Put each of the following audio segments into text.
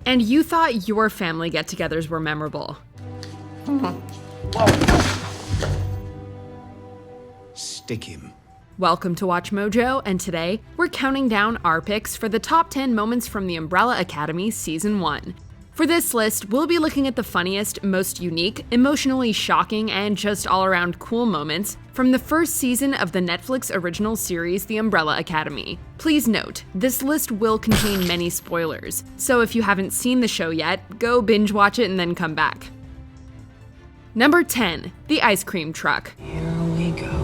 And you thought your family get-togethers were memorable. Stick him. Welcome to Watch Mojo, and today we're counting down our picks for the top 10 moments from the Umbrella Academy Season 1. For this list, we'll be looking at the funniest, most unique, emotionally shocking, and just all-around cool moments from the first season of the Netflix original series The Umbrella Academy. Please note, this list will contain many spoilers, so if you haven't seen the show yet, go binge watch it and then come back. Number 10, The Ice Cream Truck. Here we go.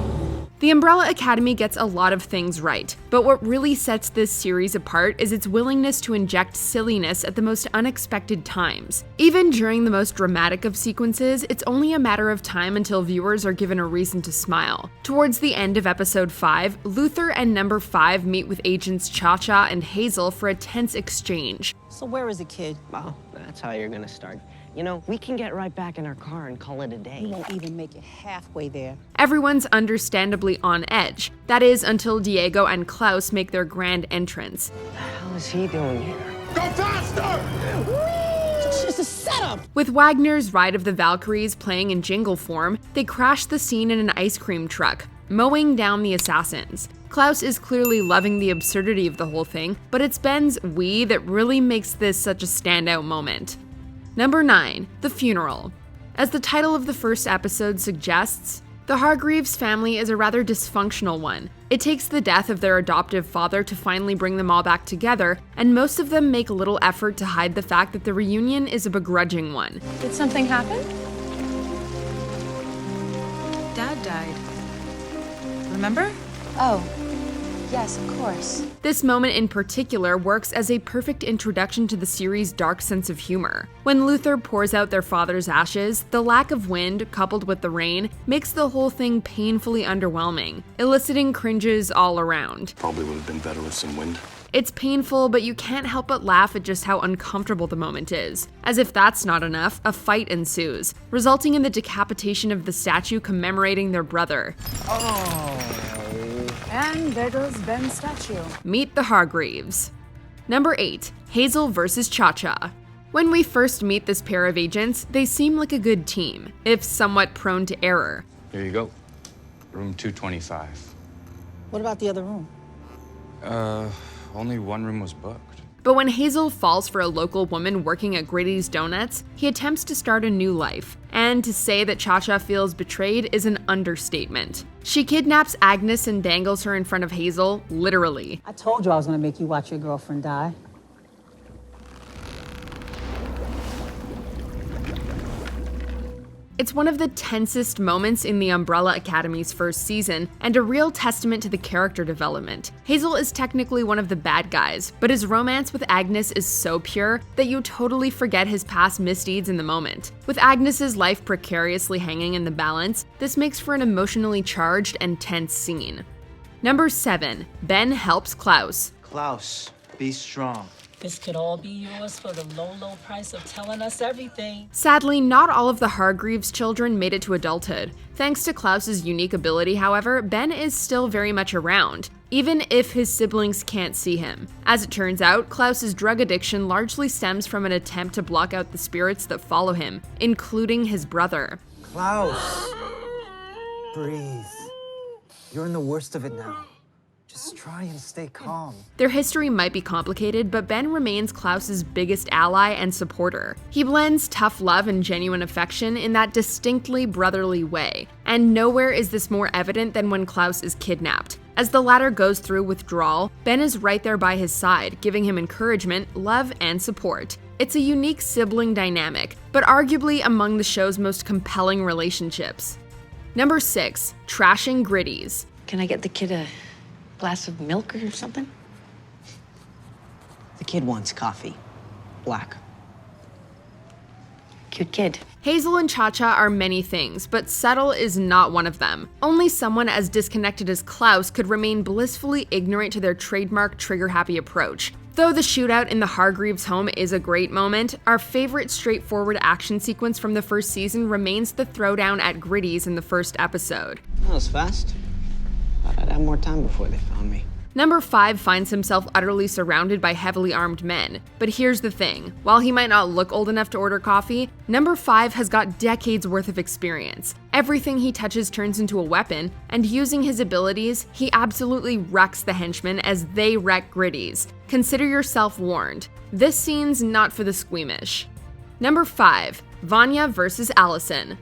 The Umbrella Academy gets a lot of things right, but what really sets this series apart is its willingness to inject silliness at the most unexpected times. Even during the most dramatic of sequences, it's only a matter of time until viewers are given a reason to smile. Towards the end of episode 5, Luther and number 5 meet with agents Chacha and Hazel for a tense exchange. So where is the kid? Well, that's how you're gonna start. You know, we can get right back in our car and call it a day. We won't even make it halfway there. Everyone's understandably on edge. That is, until Diego and Klaus make their grand entrance. What the hell is he doing here? Go faster! It's just a setup! With Wagner's Ride of the Valkyries playing in jingle form, they crash the scene in an ice cream truck, mowing down the assassins. Klaus is clearly loving the absurdity of the whole thing, but it's Ben's "we" that really makes this such a standout moment. Number 9, The Funeral. As the title of the first episode suggests, the Hargreaves family is a rather dysfunctional one. It takes the death of their adoptive father to finally bring them all back together, and most of them make little effort to hide the fact that the reunion is a begrudging one. Did something happen? Dad died. Remember? Oh, yes, of course. This moment in particular works as a perfect introduction to the series' dark sense of humor. When Luther pours out their father's ashes, the lack of wind, coupled with the rain, makes the whole thing painfully underwhelming, eliciting cringes all around. Probably would have been better with some wind. It's painful, but you can't help but laugh at just how uncomfortable the moment is. As if that's not enough, a fight ensues, resulting in the decapitation of the statue commemorating their brother. And there goes Ben's statue. Meet the Hargreaves. Number 8, Hazel versus Chacha. When we first meet this pair of agents, they seem like a good team, if somewhat prone to error. Here you go. Room 225. What about the other room? Only one room was booked. But when Hazel falls for a local woman working at Gritties Donuts, he attempts to start a new life. And to say that Chacha feels betrayed is an understatement. She kidnaps Agnes and dangles her in front of Hazel, literally. I told you I was gonna make you watch your girlfriend die. It's one of the tensest moments in the Umbrella Academy's first season, and a real testament to the character development. Hazel is technically one of the bad guys, but his romance with Agnes is so pure that you totally forget his past misdeeds in the moment. With Agnes's life precariously hanging in the balance, this makes for an emotionally charged and tense scene. Number 7, Ben helps Klaus. Klaus, be strong. This could all be yours for the low, low price of telling us everything. Sadly, not all of the Hargreaves children made it to adulthood. Thanks to Klaus's unique ability, however, Ben is still very much around, even if his siblings can't see him. As it turns out, Klaus's drug addiction largely stems from an attempt to block out the spirits that follow him, including his brother. Klaus, breathe. You're in the worst of it now. Just try and stay calm. Their history might be complicated, but Ben remains Klaus's biggest ally and supporter. He blends tough love and genuine affection in that distinctly brotherly way, and nowhere is this more evident than when Klaus is kidnapped. As the latter goes through withdrawal, Ben is right there by his side, giving him encouragement, love, and support. It's a unique sibling dynamic, but arguably among the show's most compelling relationships. Number 6, Trashing Gritties. Can I get the kid a glass of milk or something? The kid wants coffee. Black. Cute kid. Hazel and Chacha are many things, but subtle is not one of them. Only someone as disconnected as Klaus could remain blissfully ignorant to their trademark trigger-happy approach. Though the shootout in the Hargreaves home is a great moment, our favorite straightforward action sequence from the first season remains the throwdown at Gritties in the first episode. That was fast. Thought I'd have more time before they found me. Number 5 finds himself utterly surrounded by heavily armed men. But here's the thing, while he might not look old enough to order coffee, Number 5 has got decades worth of experience. Everything he touches turns into a weapon, and using his abilities, he absolutely wrecks the henchmen as they wreck Gritties. Consider yourself warned. This scene's not for the squeamish. Number 5, Vanya versus Alison.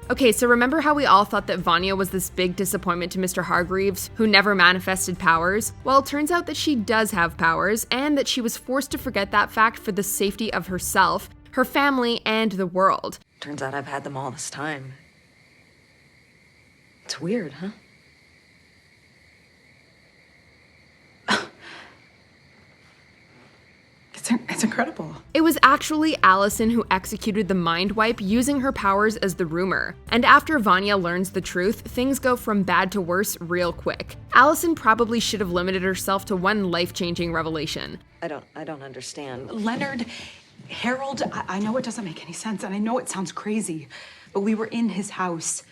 Okay, so remember how we all thought that Vanya was this big disappointment to Mr. Hargreaves, who never manifested powers? Well, it turns out that she does have powers, and that she was forced to forget that fact for the safety of herself, her family, and the world. Turns out I've had them all this time. It's weird, huh? It's incredible. It was actually Alison who executed the mind wipe using her powers as the rumor. And after Vanya learns the truth, things go from bad to worse real quick. Alison probably should have limited herself to one life-changing revelation. I don't understand. Leonard, Harold, I know it doesn't make any sense, and I know it sounds crazy, but we were in his house.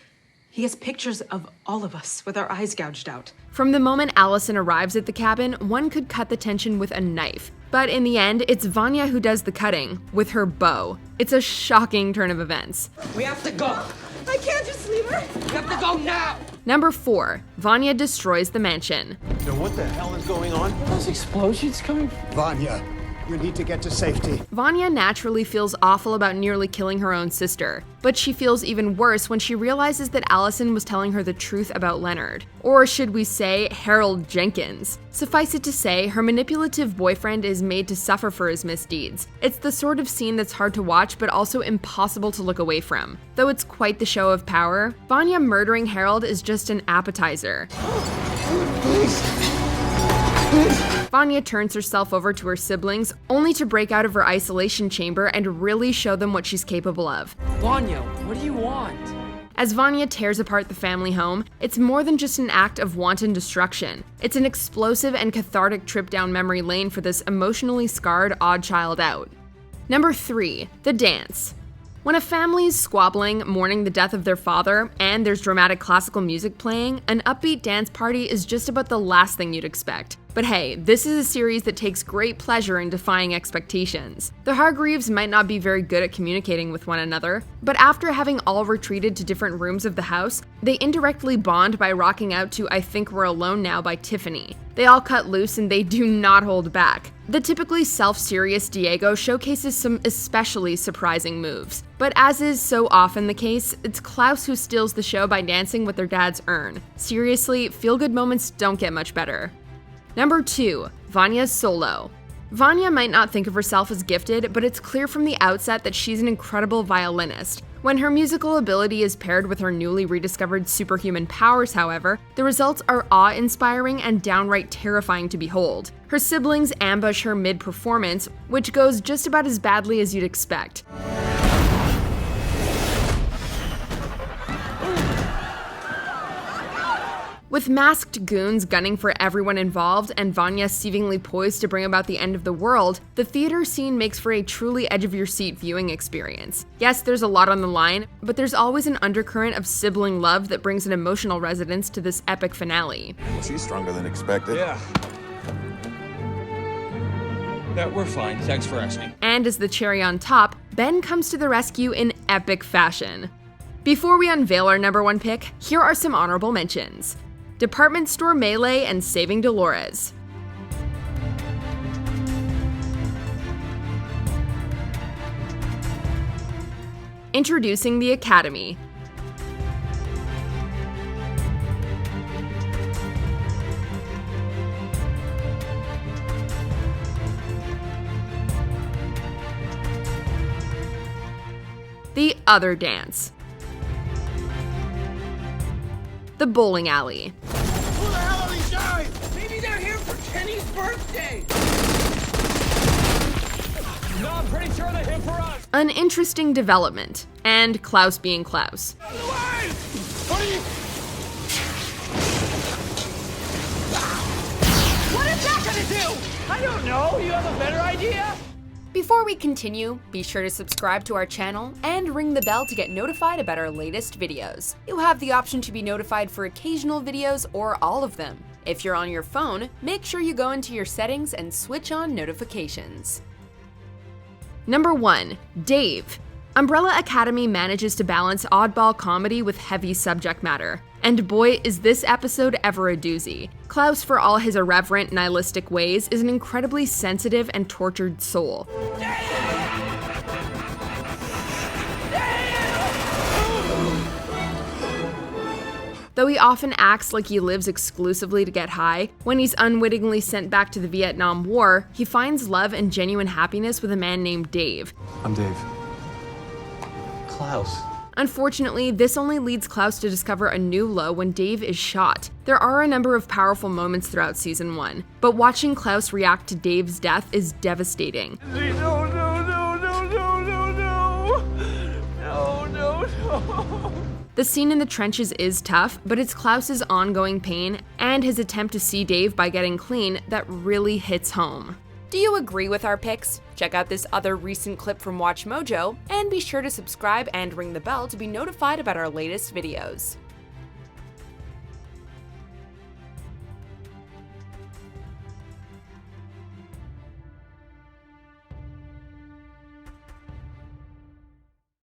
He has pictures of all of us with our eyes gouged out. From the moment Alison arrives at the cabin, one could cut the tension with a knife. But in the end, it's Vanya who does the cutting, with her bow. It's a shocking turn of events. We have to go. I can't just leave her. We have to go now. Number 4, Vanya destroys the mansion. So what the hell is going on? Those explosions coming. Vanya, you need to get to safety. Vanya naturally feels awful about nearly killing her own sister, but she feels even worse when she realizes that Alison was telling her the truth about Leonard. Or should we say, Harold Jenkins. Suffice it to say, her manipulative boyfriend is made to suffer for his misdeeds. It's the sort of scene that's hard to watch but also impossible to look away from. Though it's quite the show of power, Vanya murdering Harold is just an appetizer. Vanya turns herself over to her siblings, only to break out of her isolation chamber and really show them what she's capable of. Vanya, what do you want? As Vanya tears apart the family home, it's more than just an act of wanton destruction. It's an explosive and cathartic trip down memory lane for this emotionally scarred odd child out. Number 3, the dance. When a family's squabbling, mourning the death of their father, and there's dramatic classical music playing, an upbeat dance party is just about the last thing you'd expect. But hey, this is a series that takes great pleasure in defying expectations. The Hargreaves might not be very good at communicating with one another, but after having all retreated to different rooms of the house, they indirectly bond by rocking out to I Think We're Alone Now by Tiffany. They all cut loose and they do not hold back. The typically self-serious Diego showcases some especially surprising moves. But as is so often the case, it's Klaus who steals the show by dancing with their dad's urn. Seriously, feel-good moments don't get much better. Number 2, Vanya's solo. Vanya might not think of herself as gifted, but it's clear from the outset that she's an incredible violinist. When her musical ability is paired with her newly rediscovered superhuman powers, however, the results are awe-inspiring and downright terrifying to behold. Her siblings ambush her mid-performance, which goes just about as badly as you'd expect. With masked goons gunning for everyone involved and Vanya seemingly poised to bring about the end of the world, the theater scene makes for a truly edge-of-your-seat viewing experience. Yes, there's a lot on the line, but there's always an undercurrent of sibling love that brings an emotional resonance to this epic finale. She's stronger than expected. Yeah, we're fine. Thanks for asking. And as the cherry on top, Ben comes to the rescue in epic fashion. Before we unveil our number 1 pick, here are some honorable mentions. Department Store Melee and Saving Dolores. Introducing the Academy. The Other Dance. The Bowling Alley. Who the hell are these guys? Maybe they're here for Kenny's birthday. No, I'm pretty sure they're here for us. An interesting development, and Klaus being Klaus. What is that gonna do? I don't know. You have a better idea? Before we continue, be sure to subscribe to our channel and ring the bell to get notified about our latest videos. You'll have the option to be notified for occasional videos or all of them. If you're on your phone, make sure you go into your settings and switch on notifications. Number 1. Dave. Umbrella Academy manages to balance oddball comedy with heavy subject matter. And boy, is this episode ever a doozy. Klaus, for all his irreverent, nihilistic ways, is an incredibly sensitive and tortured soul. Though he often acts like he lives exclusively to get high, when he's unwittingly sent back to the Vietnam War, he finds love and genuine happiness with a man named Dave. I'm Dave. Klaus. Unfortunately, this only leads Klaus to discover a new low when Dave is shot. There are a number of powerful moments throughout season 1, but watching Klaus react to Dave's death is devastating. No. The scene in the trenches is tough, but it's Klaus's ongoing pain and his attempt to see Dave by getting clean that really hits home. Do you agree with our picks? Check out this other recent clip from WatchMojo, and be sure to subscribe and ring the bell to be notified about our latest videos.